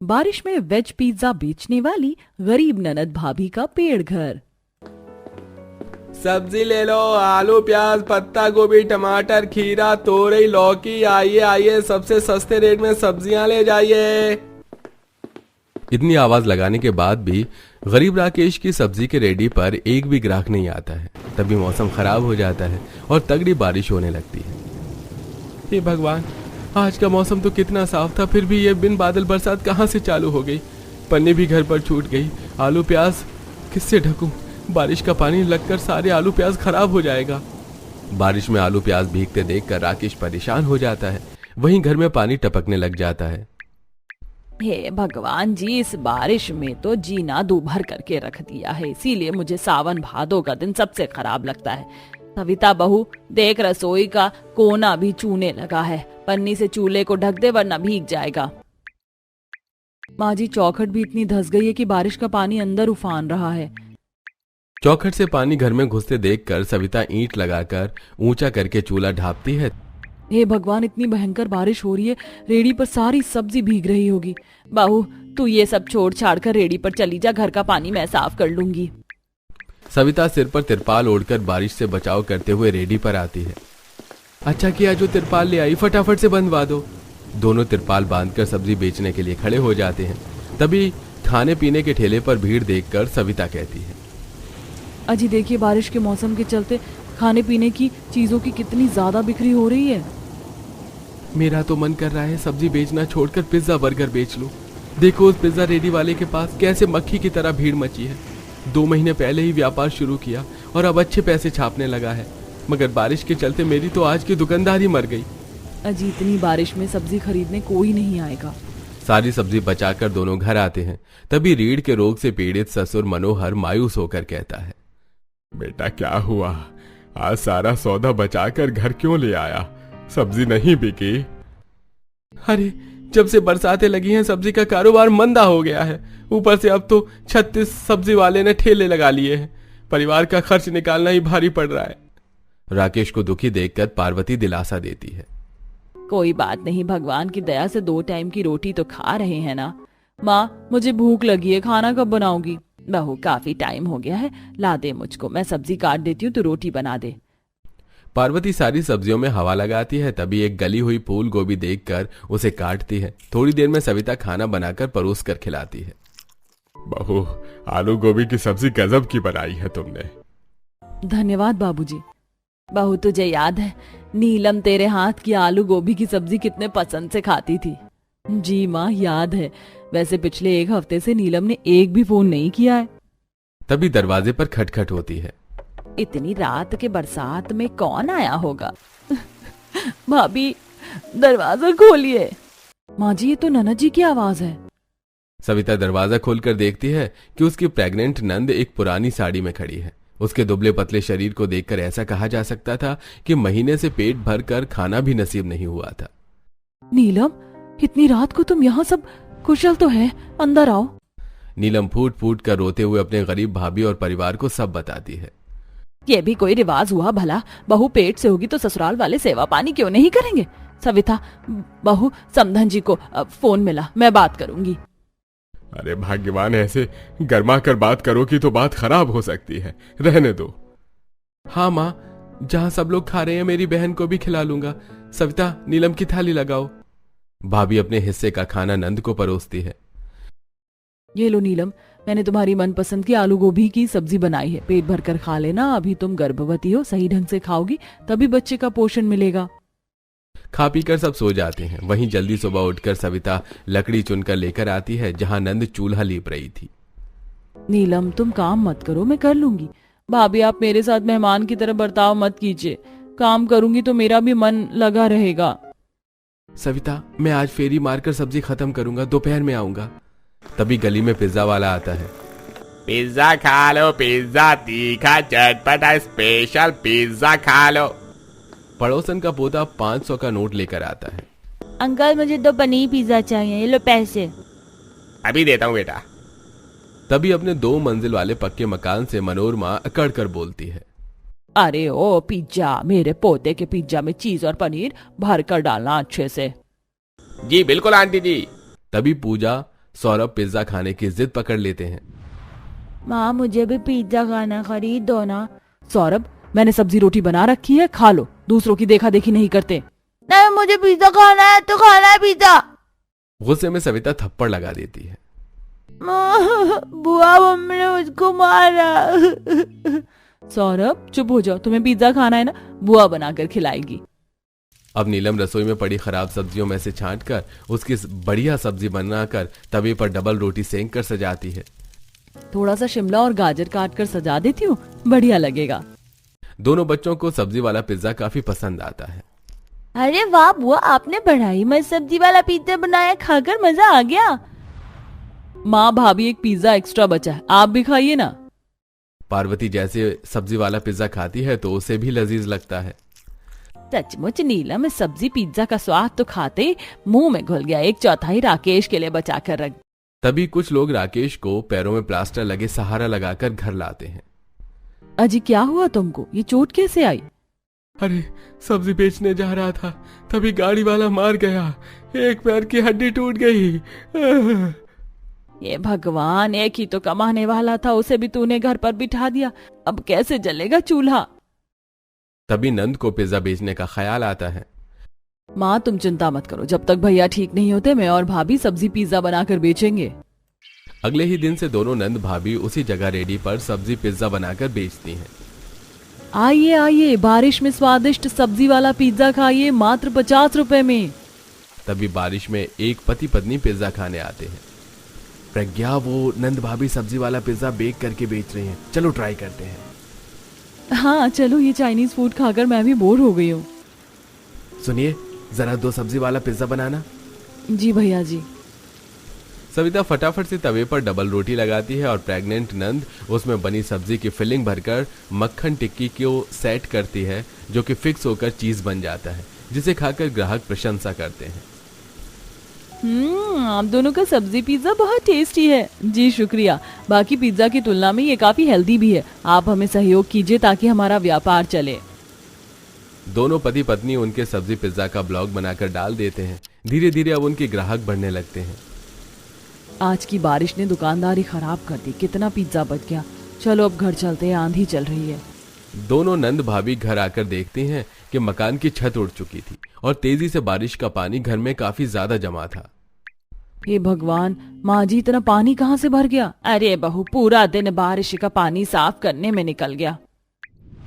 बारिश में veg pizza बेचने वाली गरीब ननद भाभी का पेड़ घर। सब्जी ले लो, आलू प्याज पत्ता गोभी टमाटर खीरा तोरई लौकी, आइए आइए सबसे सस्ते रेट में सब्जियां ले जाइए। इतनी आवाज लगाने के बाद भी गरीब राकेश की सब्जी के रेडी पर एक भी ग्राहक नहीं आता है। तभी मौसम खराब हो जाता है और तगड़ी बारिश होने लगती है। हे भगवान, आज का मौसम तो कितना साफ था, फिर भी ये बिन बादल बरसात कहाँ से चालू हो गई। पन्नी भी घर पर छूट गई। आलू प्याज किससे ढकूं? बारिश का पानी लगकर सारे आलू प्याज खराब हो जाएगा। बारिश में आलू प्याज भीगते देखकर राकेश परेशान हो जाता है। वहीं घर में पानी टपकने लग जाता है। हे भगवान जी, इस बारिश में तो जीना दूभर करके रख दिया है, इसीलिए मुझे सावन भादों का दिन सबसे खराब लगता है। सविता बहू देख, रसोई का कोना भी चूने लगा है। पन्नी से चूल्हे को ढक दे वरना भीग जाएगा। माँ जी, चौखट भी इतनी धंस गई है कि बारिश का पानी अंदर उफान रहा है। चौखट से पानी घर में घुसते देखकर सविता ईंट लगाकर ऊंचा करके चूल्हा ढापती है। हे भगवान, इतनी भयंकर बारिश हो रही है, रेडी पर सारी सब्जी भीग रही होगी। बहू तू ये सब छोड़ छाड़ कर रेडी पर चली जा, घर का पानी मैं साफ कर लूंगी। सविता सिर पर तिरपाल ओढ़कर बारिश से बचाव करते हुए रेडी पर आती है। अच्छा किया जो तिरपाल ले आई, फटाफट से बंधवा दो। दोनों तिरपाल बांधकर सब्जी बेचने के लिए खड़े हो जाते हैं। तभी खाने पीने के ठेले पर भीड़ देखकर सविता कहती है, अजी देखिए, बारिश के मौसम के चलते खाने पीने की चीजों की कितनी ज्यादा बिक्री हो रही है। मेरा तो मन कर रहा है सब्जी बेचना छोड़कर पिज्जा बर्गर बेच लूं। देखो उस पिज्जा रेडी वाले के पास कैसे मक्खी की तरह भीड़ मची है। 2 महीने पहले ही व्यापार शुरू किया और अब अच्छे पैसे छापने लगा है, मगर बारिश के चलते मेरी तो आज की दुकानदारी मर गई। अजी इतनी बारिश में सब्जी खरीदने कोई नहीं आएगा। सारी सब्जी बचाकर दोनों घर आते हैं। तभी रीढ़ के रोग से पीड़ित ससुर मनोहर मायूस होकर कहता है, बेटा क्या हुआ, आज सारा सौदा बचाकर घर क्यों ले आया, सब्जी नहीं बिकी? अरे जब से बरसातें लगी हैं सब्जी का कारोबार मंदा हो गया है। ऊपर से अब तो 36 सब्जी वाले ने ठेले लगा लिए हैं। परिवार का खर्च निकालना ही भारी पड़ रहा है। राकेश को दुखी देखकर पार्वती दिलासा देती है, कोई बात नहीं, भगवान की दया से 2 टाइम की रोटी तो खा रहे हैं ना। माँ मुझे भूख लगी है, खाना कब बनाओगी? बहू काफी टाइम हो गया है, ला दे मुझको, मैं सब्जी काट देती हूँ तो रोटी बना दे। पार्वती सारी सब्जियों में हवा लगाती है। तभी एक गली हुई फूल गोभी देखकर उसे काटती है। थोड़ी देर में सविता खाना बनाकर परोस कर खिलाती है। बहू आलू गोभी की सब्जी गजब की बनाई है तुमने। धन्यवाद बाबूजी। बहू तुझे याद है नीलम तेरे हाथ की आलू गोभी की सब्जी कितने पसंद से खाती थी? जी माँ याद है। वैसे पिछले 1 हफ्ते से नीलम ने एक भी फोन नहीं किया है। तभी दरवाजे पर खटखट होती है। इतनी रात के बरसात में कौन आया होगा? भाभी दरवाजा खोलिए। माँ जी ये तो ननद जी की आवाज है। सविता दरवाजा खोलकर देखती है कि उसकी प्रेग्नेंट नंद एक पुरानी साड़ी में खड़ी है। उसके दुबले पतले शरीर को देखकर ऐसा कहा जा सकता था कि महीने से पेट भर कर खाना भी नसीब नहीं हुआ था। नीलम इतनी रात को तुम यहाँ सब कुशल तो है, अंदर आओ। नीलम फूट फूट कर रोते हुए अपने गरीब भाभी और परिवार को सब बताती है। ये भी कोई रिवाज हुआ भला? बहू पेट से होगी तो ससुराल वाले सेवा पानी क्यों नहीं करेंगे? सविता बहू समधन जी को फोन मिला, मैं बात करूंगी। अरे भाग्यवान, ऐसे गर्मा कर बात करोगी तो बात खराब हो सकती है, रहने दो। हाँ माँ, जहाँ सब लोग खा रहे हैं मेरी बहन को भी खिला लूंगा। सविता नीलम की थाली लगाओ। भाभी अपने हिस्से का खाना नंद को परोसती है। ये लो नीलम, मैंने तुम्हारी मनपसंद की आलू गोभी की सब्जी बनाई है, पेट भर कर खा लेना। अभी तुम गर्भवती हो, सही ढंग से खाओगी तभी बच्चे का पोषण मिलेगा। खा पी कर सब सो जाते हैं। वहीं जल्दी सुबह उठकर सविता लकड़ी चुनकर लेकर आती है जहां नंद चूल्हा लीप रही थी। नीलम तुम काम मत करो, मैं कर लूंगी। भाभी आप मेरे साथ मेहमान की तरह बर्ताव मत कीजिए, काम करूंगी तो मेरा भी मन लगा रहेगा। सविता मैं आज फेरी मारकर सब्जी खत्म करूंगा, दोपहर में आऊंगा। तभी गली में पिज्जा वाला आता है। पिज्जा खा लो, पिज्जा तीखा चटपटा स्पेशल पिज्जा खा लो। पड़ोसन का पोता 500 का नोट लेकर आता है। अंकल मुझे 2 पनीर पिज्जा चाहिए, ये लो पैसे। अभी देता हूँ बेटा। तभी अपने 2 मंजिल वाले पक्के मकान से मनोरमा अकड़ कर बोलती है, अरे ओ पिज्जा, मेरे पोते के पिज्जा में चीज और पनीर भर कर डालना अच्छे से। जी बिल्कुल आंटी जी। तभी पूजा सौरभ पिज्जा खाने की जिद पकड़ लेते हैं। माँ मुझे भी पिज्जा खाना, खरीद दो ना। सौरभ, मैंने सब्जी रोटी बना रखी है, खा लो, दूसरों की देखा देखी नहीं करते। नहीं, मुझे पिज्जा खाना है तो खाना है पिज्जा। गुस्से में सविता थप्पड़ लगा देती है। बुआ, मम्मी ने मुझको मारा। सौरभ चुप हो जाओ, तुम्हें पिज्जा खाना है ना, बुआ बनाकर खिलाएगी। अब नीलम रसोई में पड़ी खराब सब्जियों में से छांट कर उसकी बढ़िया सब्जी बनाकर तवे पर डबल रोटी सेंक कर सजाती है। थोड़ा सा शिमला और गाजर काट कर सजा देती हूँ, बढ़िया लगेगा। दोनों बच्चों को सब्जी वाला पिज्जा काफी पसंद आता है। अरे वाह बुआ, आपने बढ़ाई मत सब्जी वाला पिज्जा बनाया, खाकर मजा आ गया। माँ भाभी, एक पिज्जा एक्स्ट्रा बचा है, आप भी खाइए ना। पार्वती जैसे सब्जी वाला पिज्जा खाती है तो उसे भी लजीज लगता है। सचमुच नीलम, इस सब्जी पिज्जा का स्वाद तो खाते ही मुंह में घुल गया। 1/4 राकेश के लिए बचा कर रख। तभी कुछ लोग राकेश को पैरों में प्लास्टर लगे सहारा लगाकर घर लाते हैं। अजी क्या हुआ तुमको, ये चोट कैसे आई? अरे सब्जी बेचने जा रहा था, तभी गाड़ी वाला मार गया, एक पैर की हड्डी टूट गई। ये भगवान, एक ही तो कमाने वाला था, उसे भी तूने घर पर बिठा दिया, अब कैसे जलेगा चूल्हा। तभी नंद को पिज्जा बेचने का ख्याल आता है। माँ तुम चिंता मत करो, जब तक भैया ठीक नहीं होते मैं और भाभी सब्जी पिज्जा बनाकर बेचेंगे। अगले ही दिन से दोनों नंद भाभी उसी जगह रेडी पर सब्जी पिज्जा बनाकर बेचती हैं। आइए आइए, बारिश में स्वादिष्ट सब्जी वाला पिज्जा खाइए, मात्र 50 रुपए में। तभी बारिश में एक पति पत्नी पिज्जा खाने आते हैं। प्रज्ञा, वो नंद भाभी सब्जी वाला पिज्जा बेक करके बेच रही हैं, चलो ट्राई करते हैं। हाँ चलो, ये चाइनीज फूड खाकर मैं भी बोर हो गई हूँ। सुनिए, जरा 2 सब्जी वाला पिज्जा बनाना। जी भैया जी। सविता फटाफट से तवे पर डबल रोटी लगाती है और प्रेग्नेंट नंद उसमें बनी सब्जी की फिलिंग भरकर मक्खन टिक्की को सेट करती है, जो कि फिक्स होकर चीज बन जाता है, जिसे खाकर ग्राहक प्रशंसा करते हैं। आप दोनों का सब्जी पिज्जा बहुत टेस्टी है। जी शुक्रिया, बाकी पिज्जा की तुलना में ये काफी हेल्दी भी है। आप हमें सहयोग कीजिए ताकि हमारा व्यापार चले। दोनों पति पत्नी उनके सब्जी पिज्जा का ब्लॉग बनाकर डाल देते हैं। धीरे धीरे अब उनके ग्राहक बढ़ने लगते हैं। आज की बारिश ने दुकानदारी खराब कर दी, कितना पिज्जा बच गया। चलो अब घर चलते हैं, आंधी चल रही है। दोनों नंद भाभी घर आकर देखती हैं कि मकान की छत उड़ चुकी थी और तेजी से बारिश का पानी घर में काफी ज्यादा जमा था। हे भगवान, माँ जी इतना पानी कहाँ से भर गया? अरे बहू, पूरा दिन बारिश का पानी साफ करने में निकल गया।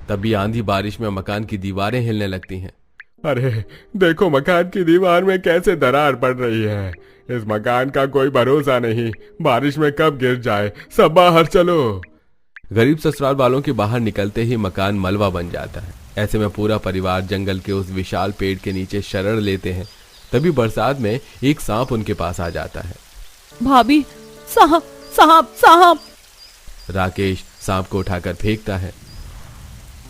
तभी आंधी बारिश में मकान की दीवारें हिलने लगती हैं। अरे देखो, मकान की दीवार में कैसे दरार पड़ रही है। इस मकान का कोई भरोसा नहीं, बारिश में कब गिर जाए। सब बाहर चलो। गरीब ससुराल वालों के बाहर निकलते ही मकान मलबा बन जाता है। ऐसे में पूरा परिवार जंगल के उस विशाल पेड़ के नीचे शरण लेते हैं। तभी बरसात में एक सांप उनके पास आ जाता है। भाभी, सांप सांप सांप। राकेश सांप को उठाकर फेंकता है।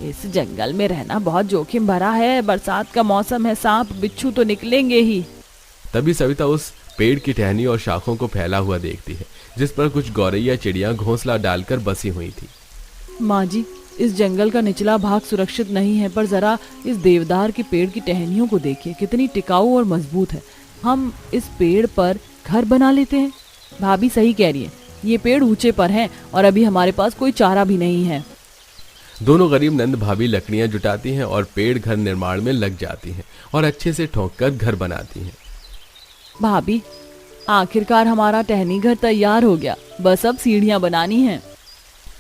इस जंगल में रहना बहुत जोखिम भरा है, बरसात का मौसम है, सांप बिच्छू तो निकलेंगे ही। तभी सविता उस पेड़ की टहनी और शाखों को फैला हुआ देखती है, जिस पर कुछ गौरैया चिड़िया घोंसला डालकर बसी हुई थी। माँ जी, इस जंगल का निचला भाग सुरक्षित नहीं है, पर जरा इस देवदार के पेड़ की टहनियों को देखिए, कितनी टिकाऊ और मजबूत है। हम इस पेड़ पर घर बना लेते हैं। भाभी सही कह रही है, ये पेड़ ऊंचे पर हैं और अभी हमारे पास कोई चारा भी नहीं है। दोनों गरीब नंद भाभी लकड़ियां जुटाती हैं और पेड़ घर निर्माण में लग जाती हैं और अच्छे से ठोंक कर घर बनाती हैं। भाभी, आखिरकार हमारा टहनी घर तैयार हो गया, बस अब सीढ़ियां बनानी हैं।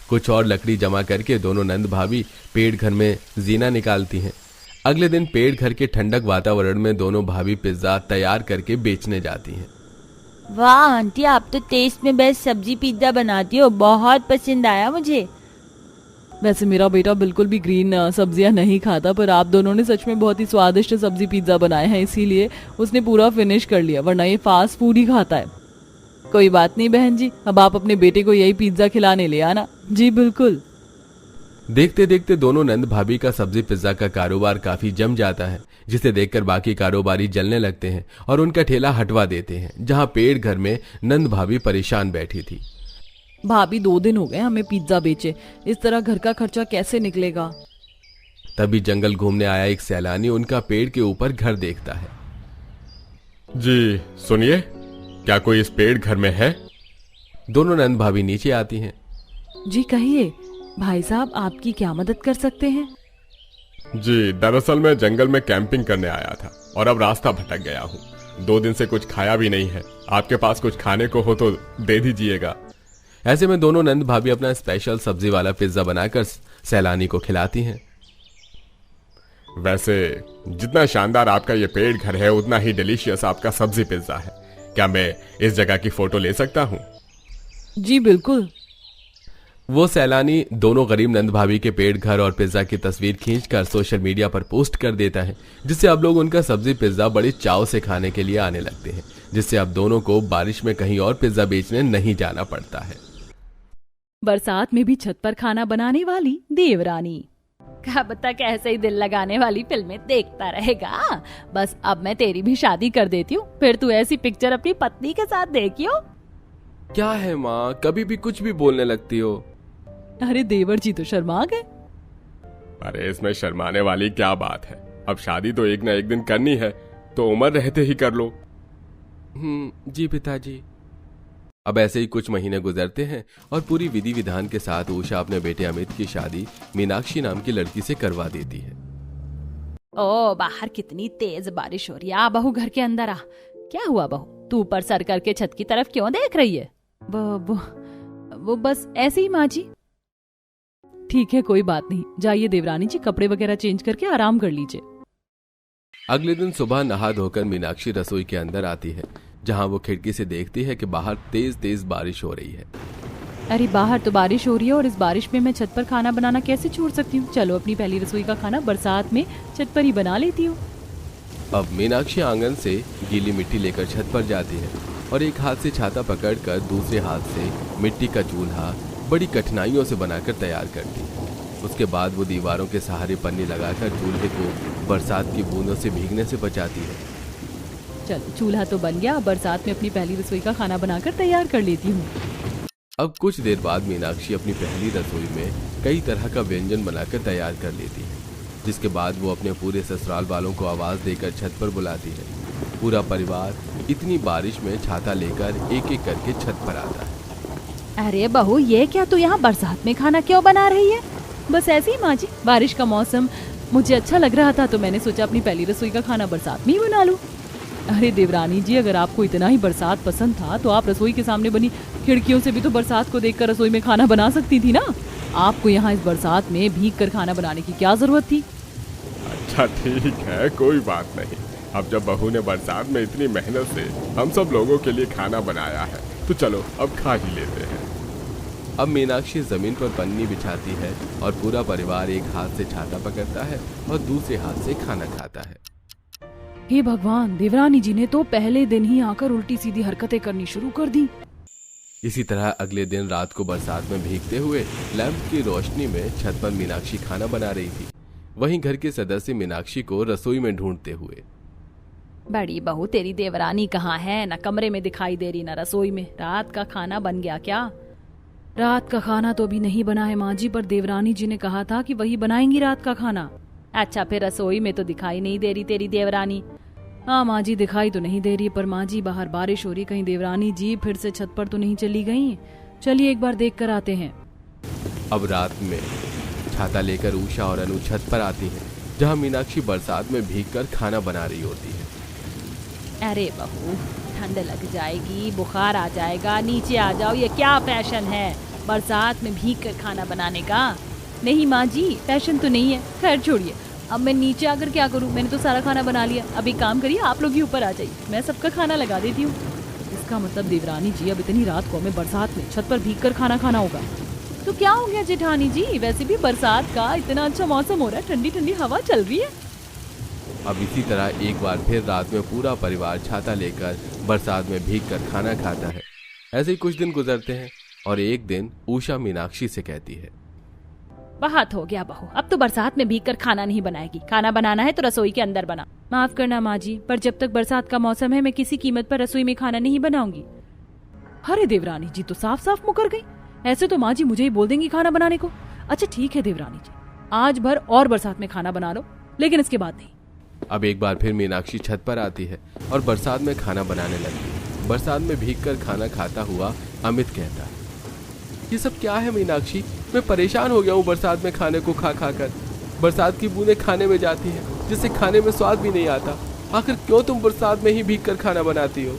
कुछ और लकड़ी जमा करके दोनों नंद भाभी पेड़ घर में जीना निकालती हैं। अगले दिन पेड़ घर के ठंडक वातावरण में दोनों भाभी पिज्जा तैयार करके बेचने जाती हैं। वाह आंटी, आप तो टेस्ट में बेस्ट सब्जी पिज्जा बनाती हो, बहुत पसंद आया मुझे। वैसे मेरा बेटा बिल्कुल भी ग्रीन सब्जियां नहीं खाता, पर आप दोनों ने सच में बहुत ही स्वादिष्ट सब्जी पिज्जा बनाए हैं, इसीलिए उसने पूरा फिनिश कर लिया, वरना ये फास्ट फूड ही खाता है। कोई बात नहीं बहन जी, अब आप अपने बेटे को यही पिज्जा खिलाने ले आना। जी बिल्कुल। देखते देखते दोनों नंद भाभी का सब्जी पिज्जा का कारोबार काफी जम जाता है, जिसे देखकर बाकी कारोबारी जलने लगते हैं और उनका ठेला हटवा देते हैं, जहां पेड़ घर में नंद भाभी परेशान बैठी थी। भाभी 2 दिन हो गए हमें पिज्जा बेचे, इस तरह घर का खर्चा कैसे निकलेगा? तभी जंगल घूमने आया एक सैलानी उनका पेड़ के ऊपर घर देखता है। जी सुनिए, क्या कोई इस पेड़ घर में है? दोनों नंद भाभी नीचे आती हैं। जी कहिए भाई साहब, आपकी क्या मदद कर सकते हैं? जी, दरअसल मैं जंगल में कैंपिंग करने आया था और अब रास्ता भटक गया हूँ। 2 दिन से कुछ खाया भी नहीं है। आपके पास कुछ खाने को हो तो दे दीजिएगा। ऐसे में दोनों नंद भाभी अपना स्पेशल सब्जी वाला पिज्जा बनाकर सैलानी को खिलाती हैं। वैसे जितना शानदार आपका ये पेड़ घर है, उतना ही डिलीशियस आपका सब्जी पिज्जा है। क्या मैं इस जगह की फोटो ले सकता हूँ? जी बिल्कुल। वो सैलानी दोनों गरीब नंद भाभी के पेड़ घर और पिज्जा की तस्वीर खींचकर सोशल मीडिया पर पोस्ट कर देता है, जिससे अब लोग उनका सब्जी पिज्जा बड़े चाव से खाने के लिए आने लगते हैं, जिससे अब दोनों को बारिश में कहीं और पिज्जा बेचने नहीं जाना पड़ता है। बरसात में भी छत पर खाना बनाने वाली देवरानी। क्या बता कैसे ही दिल लगाने वाली फिल्में देखता रहेगा। बस अब मैं तेरी भी शादी कर देती हूँ, फिर तू ऐसी पिक्चर अपनी पत्नी के साथ देखियो। क्या है माँ, कभी भी कुछ भी बोलने लगती हो। अरे देवर जी तो शर्मा गए। अरे इसमें शर्माने वाली क्या बात है? अब शादी तो एक ना एक दिन करनी है, तो उम्र रहते ही कर लो। जी पिताजी। अब ऐसे ही कुछ महीने गुजरते हैं और पूरी विधि विधान के साथ उषा अपने बेटे अमित की शादी मीनाक्षी नाम की लड़की से करवा देती है। ओ बाहर कितनी तेज बारिश हो रही है। आ बहू घर के अंदर आ। क्या हुआ बहू, तू ऊपर सर करके छत की तरफ क्यों देख रही है? वो बस ऐसे ही माँ जी। ठीक है कोई बात नहीं, जाइए देवरानी जी, कपड़े वगैरह चेंज करके आराम कर लीजिए। अगले दिन सुबह नहा धोकर मीनाक्षी रसोई के अंदर आती है, जहां वो खिड़की से देखती है कि बाहर तेज तेज बारिश हो रही है। अरे बाहर तो बारिश हो रही है और इस बारिश में मैं छत पर खाना बनाना कैसे छोड़ सकती हूँ। चलो अपनी पहली रसोई का खाना बरसात में छत पर ही बना लेती हूँ। अब मीनाक्षी आंगन से गीली मिट्टी लेकर छत पर जाती है और एक हाथ से छाता पकड़कर दूसरे हाथ से मिट्टी का चूल्हा बड़ी कठिनाइयों से बनाकर तैयार करती है। उसके बाद वो दीवारों के सहारे पन्नी लगाकर चूल्हे को बरसात की बूंदों से भीगने से बचाती है। चलो चूल्हा तो बन गया, बरसात में अपनी पहली रसोई का खाना बनाकर तैयार कर लेती हूँ। अब कुछ देर बाद मीनाक्षी अपनी पहली रसोई में कई तरह का व्यंजन बनाकर तैयार कर लेती है, जिसके बाद वो अपने पूरे ससुराल वालों को आवाज देकर छत पर बुलाती है। पूरा परिवार इतनी बारिश में छाता लेकर एक एक करके छत पर आता है। अरे बहू ये क्या, तू यहाँ बरसात में खाना क्यों बना रही है? बस ऐसे ही माँ जी, बारिश का मौसम मुझे अच्छा लग रहा था तो मैंने सोचा अपनी पहली रसोई का खाना बरसात में ही बना लूं। अरे देवरानी जी, अगर आपको इतना ही बरसात पसंद था तो आप रसोई के सामने बनी खिड़कियों से भी तो बरसात को देखकर रसोई में खाना बना सकती थी ना। आपको यहाँ इस बरसात में भीग कर खाना बनाने की क्या जरूरत थी? अच्छा ठीक है, कोई बात नहीं। अब जब बहू ने बरसात में इतनी मेहनत से हम सब लोगों के लिए खाना बनाया है तो चलो अब खा ही लेते हैं। अब मीनाक्षी जमीन पर पन्नी बिछाती है और पूरा परिवार एक हाथ से छाता पकड़ता है और दूसरे हाथ से खाना खाता है। हे भगवान, देवरानी जी ने तो पहले दिन ही आकर उल्टी सीधी हरकतें करनी शुरू कर दी। इसी तरह अगले दिन रात को बरसात में भीगते हुए लैंप की रोशनी में छत पर मीनाक्षी खाना बना रही थी। वहीं घर के सदस्य मीनाक्षी को रसोई में ढूंढते हुए, बड़ी बहू तेरी देवरानी कहाँ है? न कमरे में दिखाई दे रही न रसोई में। रात का खाना बन गया क्या? रात का खाना तो अभी नहीं बना है माँ जी, पर देवरानी जी ने कहा था कि वही बनाएंगी रात का खाना। अच्छा फिर रसोई में तो दिखाई नहीं दे रही तेरी देवरानी। हाँ माँ जी दिखाई तो नहीं दे रही, पर माँ जी बाहर बारिश हो रही, कहीं देवरानी जी फिर से छत पर तो नहीं चली गई। चलिए एक बार देख कर आते हैं। अब रात में छाता लेकर उषा और अनु छत पर आती हैं, जहां मीनाक्षी बरसात में भीगकर खाना बना रही होती है। अरे बहू ठंड लग जाएगी, बुखार आ जाएगा, नीचे आ जाओ। ये क्या फैशन है बरसात में भीग कर खाना बनाने का? नहीं माँ जी फैशन तो नहीं है। खैर छोड़िए, अब मैं नीचे आकर क्या करूँ? मैंने तो सारा खाना बना लिया। अब एक काम करिए, आप लोग ही ऊपर आ जाइए, मैं सबका खाना लगा देती हूँ। इसका मतलब देवरानी जी अब इतनी रात को हमें बरसात में छत पर भीग कर खाना खाना होगा। तो क्या हो गया जेठानी जी, वैसे भी बरसात का इतना अच्छा मौसम हो रहा है, ठंडी ठंडी हवा चल रही है। अब इसी तरह एक बार फिर रात में पूरा परिवार छाता लेकर बरसात में भीगकर खाना खाता है। ऐसे ही कुछ दिन गुजरते हैं और एक दिन उषा मीनाक्षी से कहती है, बहुत हो गया बहू, अब तो बरसात में भीगकर खाना नहीं बनाएगी। खाना बनाना है तो रसोई के अंदर बना। माफ करना माँ जी, पर जब तक बरसात का मौसम है मैं किसी कीमत पर रसोई में खाना नहीं बनाऊंगी। अरे देवरानी जी तो साफ साफ मुकर गई। ऐसे तो माँ जी मुझे ही बोल देंगी खाना बनाने को। अच्छा ठीक है देवरानी जी, आज भर और बरसात में खाना बना लो, लेकिन इसके बाद नहीं। अब एक बार फिर मीनाक्षी छत पर आती है और बरसात में खाना बनाने लगती है। बरसात में भीगकर खाना खाता हुआ अमित कहता है, ये सब क्या है मीनाक्षी, मैं परेशान हो गया हूँ बरसात में खाने को खा खा कर। बरसात की बूंदें खाने में जाती है जिससे खाने में स्वाद भी नहीं आता। आखिर क्यों तुम बरसात में ही भीगकर खाना बनाती हो?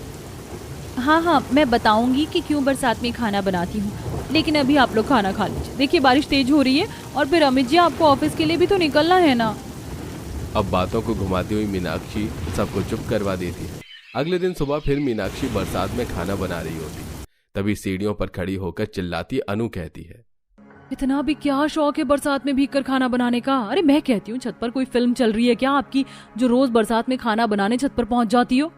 हाँ, मैं बताऊंगी कि क्यों बरसात में खाना बनाती हूँ, लेकिन अभी आप लोग खाना खा लीजिए। देखिए बारिश तेज हो रही है और फिर अमित जी आपको ऑफिस के लिए भी तो निकलना है ना। अब बातों को घुमाती हुई मीनाक्षी सबको चुप करवा देती है। अगले दिन सुबह फिर मीनाक्षी बरसात में खाना बना रही होती। तभी सीढ़ियों पर खड़ी होकर चिल्लाती अनु कहती है, इतना भी क्या शौक है बरसात में भीगकर खाना बनाने का? अरे मैं कहती हूँ छत पर कोई फिल्म चल रही है क्या आपकी, जो रोज बरसात में खाना बनाने छत पर पहुंच जाती हो?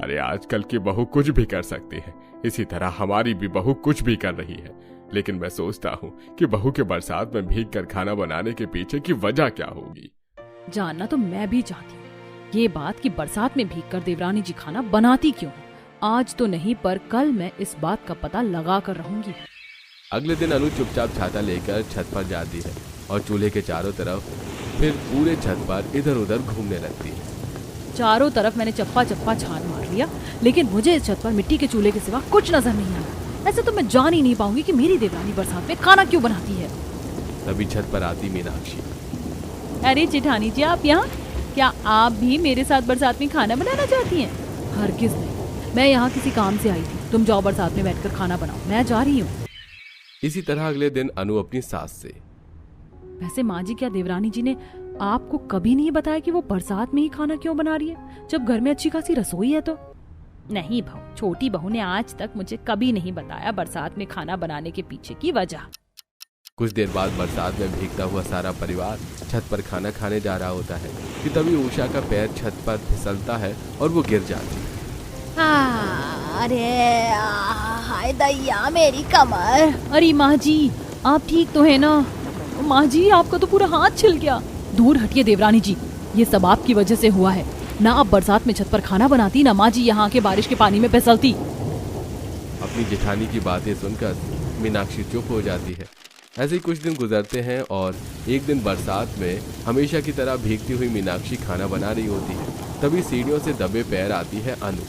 अरे आजकल की बहू कुछ भी कर सकती है, इसी तरह हमारी भी बहू कुछ भी कर रही है। लेकिन मैं सोचता हूँ कि बहू के बरसात में भीगकर खाना बनाने के पीछे की वजह क्या होगी। जानना तो मैं भी चाहती हूँ ये बात कि बरसात में भीगकर देवरानी जी खाना बनाती क्यों। आज तो नहीं पर कल मैं इस बात का पता लगा कर रहूंगी। अगले दिन अनु चुपचाप छाता लेकर छत पर जाती है और चूल्हे के चारों तरफ फिर पूरे छत पर इधर उधर घूमने लगती है। चारों तरफ मैंने चप्पा चप्पा छान मार लिया, लेकिन मुझे इस छत पर मिट्टी के चूल्हे के सिवा कुछ नजर नहीं आया। ऐसे तो मैं जान ही नहीं पाऊंगी कि मेरी देवरानी बरसात में खाना क्यों बनाती है। तभी छत पर आती मीनाक्षी। अरे जेठानी जी आप यहाँ, क्या आप भी मेरे साथ बरसात में खाना बनाना चाहती हैं? हरगिज नहीं, मैं यहाँ किसी काम से आई थी। तुम जाओ बरसात में बैठकर खाना बनाओ, मैं जा रही हूँ। इसी तरह अगले दिन अनु अपनी सास से, वैसे माँ जी क्या देवरानी जी ने आपको कभी नहीं बताया कि वो बरसात में ही खाना क्यों बना रही है, जब घर में अच्छी खासी रसोई है तो? नहीं बहू, छोटी बहू ने आज तक मुझे कभी नहीं बताया बरसात में खाना बनाने के पीछे की वजह। कुछ देर बाद बरसात में भीगता हुआ सारा परिवार छत पर खाना खाने जा रहा होता है कि तभी उषा का पैर छत पर फिसलता है और वो गिर जाती है। अरे हाय दैया मेरी कमर। अरे माँ जी आप ठीक तो है ना? माँ जी आपका तो पूरा हाथ छिल गया। दूर हटिए देवरानी जी, ये सब आपकी वजह से हुआ है। ना आप बरसात में छत पर खाना बनाती, ना माँ जी यहाँ के बारिश के पानी में फिसलती। अपनी जेठानी की बातें सुनकर मीनाक्षी चुप हो जाती है। ऐसे ही कुछ दिन गुजरते हैं और एक दिन बरसात में हमेशा की तरह भीगती हुई मीनाक्षी खाना बना रही होती है। तभी सीढ़ियों से दबे पैर आती है अनु।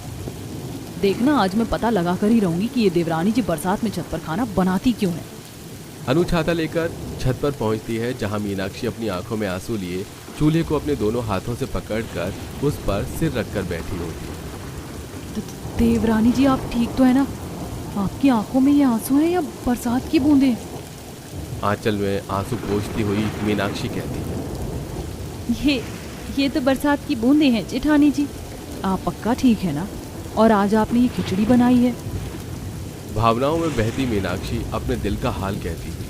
देखना आज मैं पता लगा कर ही रहूंगी कि ये देवरानी जी बरसात में छत पर खाना बनाती क्यों है। अनु छाता लेकर छत पर पहुंचती है, जहां मीनाक्षी अपनी आंखों में आंसू लिए चूल्हे को अपने दोनों हाथों से पकड़कर उस पर सिर रखकर बैठी होती है। देवरानी जी आप ठीक तो है ना? आपकी आंखों में ये आंसू हैं या बरसात की बूंदें? आंचल में आंसू पोंछती हुई मीनाक्षी कहती है, ये तो बरसात की बूंदें हैं जेठानी जी। आप पक्का ठीक है ना? और आज आपने ये खिचड़ी बनाई है। भावनाओं में बहती मीनाक्षी अपने दिल का हाल कहती है।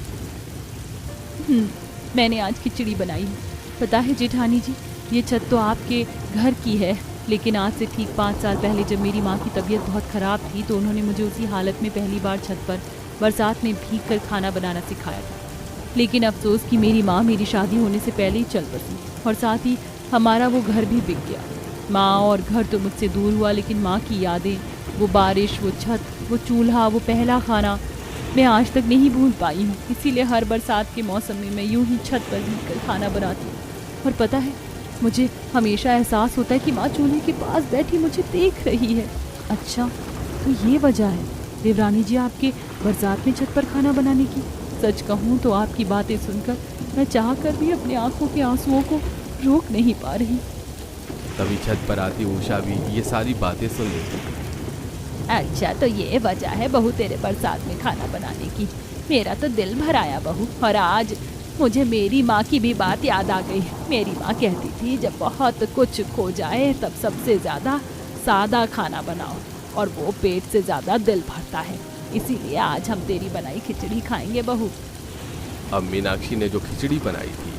मैंने आज खिचड़ी बनाई है। पता है जेठानी जी, ये छत तो आपके घर की है, लेकिन आज से ठीक 5 साल पहले जब मेरी माँ की तबीयत बहुत ख़राब थी तो उन्होंने मुझे उसी हालत में पहली बार छत पर बरसात में भीगकर खाना बनाना सिखाया था। लेकिन अफसोस कि मेरी माँ मेरी शादी होने से पहले ही चल बसी और साथ ही हमारा वो घर भी बिक गया। माँ और घर तो मुझसे दूर हुआ, लेकिन माँ की यादें, वो बारिश, वो छत, वो चूल्हा, वो पहला खाना मैं आज तक नहीं भूल पाई हूँ। इसीलिए हर बरसात के मौसम में मैं यूं ही छत पर भीगकर खाना बनाती हूँ। और पता है, मुझे हमेशा एहसास होता है कि माँ चूल्हे के पास बैठी मुझे देख रही है। अच्छा, तो ये वजह है देवरानी जी आपके बरसात में छत पर खाना बनाने की। सच कहूँ तो आपकी बातें सुनकर मैं चाहकर भी अपनी आंखों के आंसुओं को रोक नहीं पा रही। तभी छत पर आती उषा भी ये सारी बातें सुन लेती है। अच्छा, तो ये वजह है बहू तेरे बरसात में खाना बनाने की। मेरा तो दिल भर आया बहू। और आज मुझे मेरी माँ की भी बात याद आ गई। मेरी माँ कहती थी जब बहुत कुछ खो जाए तब सबसे ज़्यादा सादा खाना बनाओ और वो पेट से ज़्यादा दिल भरता है। इसीलिए आज हम तेरी बनाई खिचड़ी खाएंगे बहू। अब मीनाक्षी ने जो खिचड़ी बनाई थी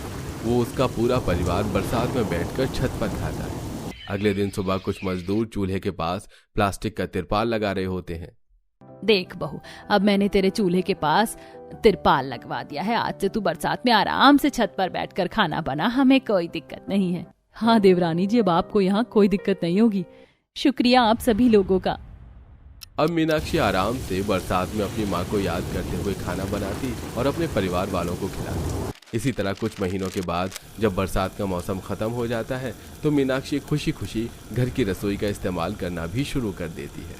वो उसका पूरा परिवार बरसात में बैठकर छत पर खाता है। अगले दिन सुबह कुछ मजदूर चूल्हे के पास प्लास्टिक का तिरपाल लगा रहे होते हैं। देख बहू, अब मैंने तेरे चूल्हे के पास तिरपाल लगवा दिया है। आज से तू बरसात में आराम से छत पर बैठकर खाना बना, हमें कोई दिक्कत नहीं है। हाँ देवरानी जी, अब आपको यहाँ कोई दिक्कत नहीं होगी। शुक्रिया आप सभी लोगों का। अब मीनाक्षी आराम से बरसात में अपनी माँ को याद करते हुए खाना बनाती और अपने परिवार वालों को खिलाती। इसी तरह कुछ महीनों के बाद जब बरसात का मौसम खत्म हो जाता है तो मीनाक्षी खुशी खुशी घर की रसोई का इस्तेमाल करना भी शुरू कर देती है।